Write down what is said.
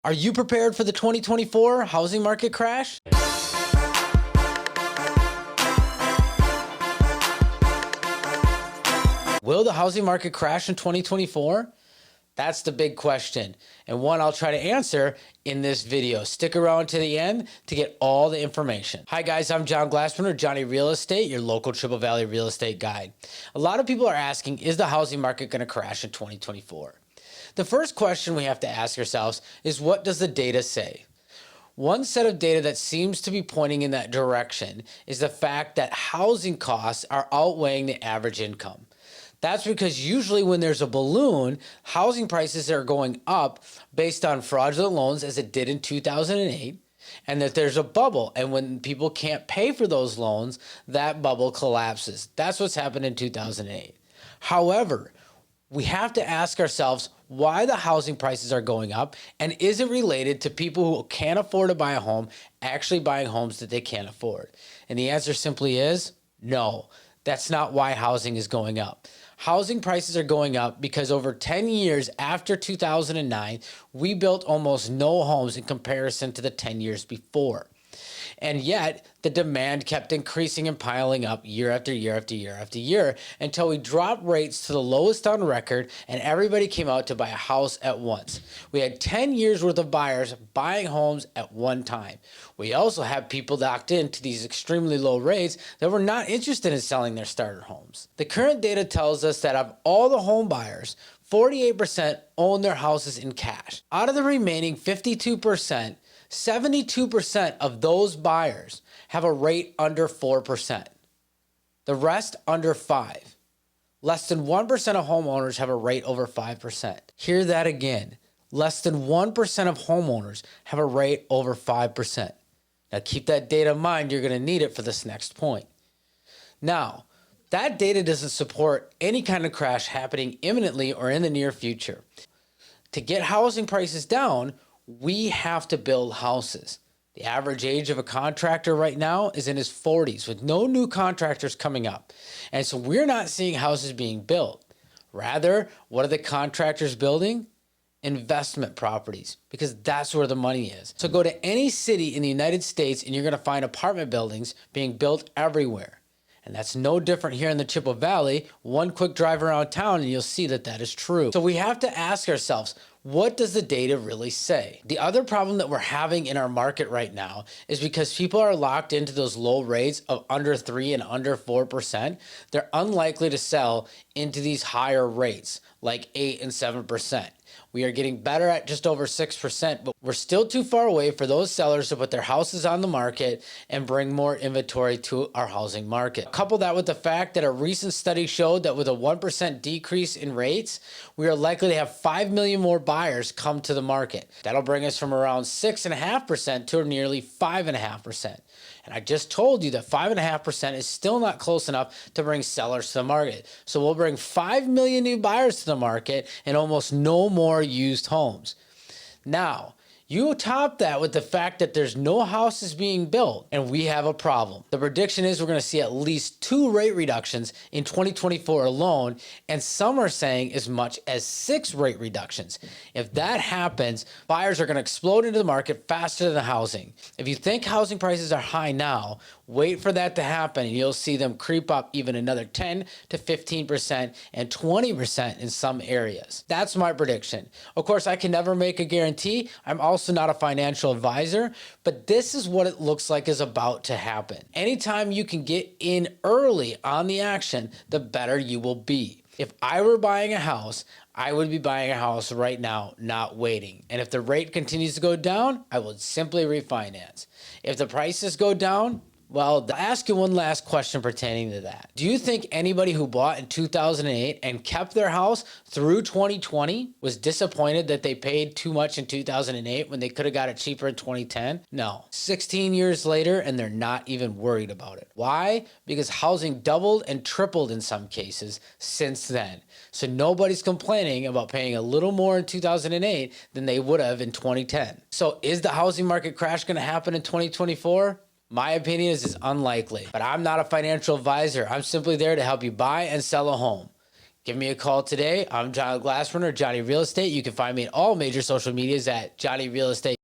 Are you prepared for the 2024 housing market crash? Will the housing market crash in 2024? That's the big question, and one I'll try to answer in this video. Stick around to the end to get all the information. Hi guys, I'm John Glassman, or Johnny Real Estate, your local Chippewa Valley real estate guide. A lot of people are asking, is the housing market going to crash in 2024? The first question we have to ask ourselves is, what does the data say? One set of data that seems to be pointing in that direction is the fact that housing costs are outweighing the average income. That's because usually when there's a balloon, housing prices are going up based on fraudulent loans, as it did in 2008, and that there's a bubble. And when people can't pay for those loans, that bubble collapses. That's what's happened in 2008. However, we have to ask ourselves why the housing prices are going up, and is it related to people who can't afford to buy a home actually buying homes that they can't afford? And the answer simply is no. That's not why housing is going up. Housing prices are going up because over 10 years after 2009, we built almost no homes in comparison to the 10 years before. And yet, the demand kept increasing and piling up year after year after year after year until we dropped rates to the lowest on record and everybody came out to buy a house at once. We had 10 years worth of buyers buying homes at one time. We also have people locked into these extremely low rates that were not interested in selling their starter homes. The current data tells us that of all the home buyers, 48% own their houses in cash. Out of the remaining 52%, 72% of those buyers have a rate under 4%. The rest under 5%. Less than 1% of homeowners have a rate over 5%. Hear that again. Less than 1% of homeowners have a rate over 5%. Now keep that data in mind. You're going to need it for this next point. Now, that data doesn't support any kind of crash happening imminently or in the near future. To get housing prices down, we have to build houses. The average age of a contractor right now is in his 40s, with no new contractors coming up. And so we're not seeing houses being built. Rather, what are the contractors building? Investment properties, because that's where the money is. So go to any city in the United States and you're going to find apartment buildings being built everywhere. And that's no different here in the Chippewa Valley. One quick drive around town and you'll see that that is true. So we have to ask ourselves, what does the data really say? The other problem that we're having in our market right now is because people are locked into those low rates of under 3 and under 4%, they're unlikely to sell into these higher rates like 8 and 7%. We are getting better at just over 6%, but we're still too far away for those sellers to put their houses on the market and bring more inventory to our housing market. Couple that with the fact that a recent study showed that with a 1% decrease in rates, we are likely to have 5 million more buyers come to the market. That'll bring us from around 6.5% to nearly 5.5%. And I just told you that 5.5% is still not close enough to bring sellers to the market. So we'll bring 5 million new buyers to the market and almost no more used homes. Now, you top that with the fact that there's no houses being built, and we have a problem. The prediction is we're going to see at least 2 rate reductions in 2024 alone, and some are saying as much as 6 rate reductions. If that happens, buyers are going to explode into the market faster than housing. If you think housing prices are high now, wait for that to happen, and you'll see them creep up even another 10 to 15% and 20% in some areas. That's my prediction. Of course, I can never make a guarantee. I'm also not a financial advisor, but this is what it looks like is about to happen. Anytime you can get in early on the action, the better you will be. If I were buying a house, I would be buying a house right now, not waiting. And if the rate continues to go down, I would simply refinance. If the prices go down, well, I'll ask you one last question pertaining to that. Do you think anybody who bought in 2008 and kept their house through 2020 was disappointed that they paid too much in 2008 when they could have got it cheaper in 2010? No. 16 years later, and they're not even worried about it. Why? Because housing doubled and tripled in some cases since then. So nobody's complaining about paying a little more in 2008 than they would have in 2010. So is the housing market crash going to happen in 2024? My opinion is it's unlikely, but I'm not a financial advisor. I'm simply there to help you buy and sell a home. Give me a call today. I'm John Glassrunner, Johnny Real Estate. You can find me at all major social medias at Johnny Real Estate.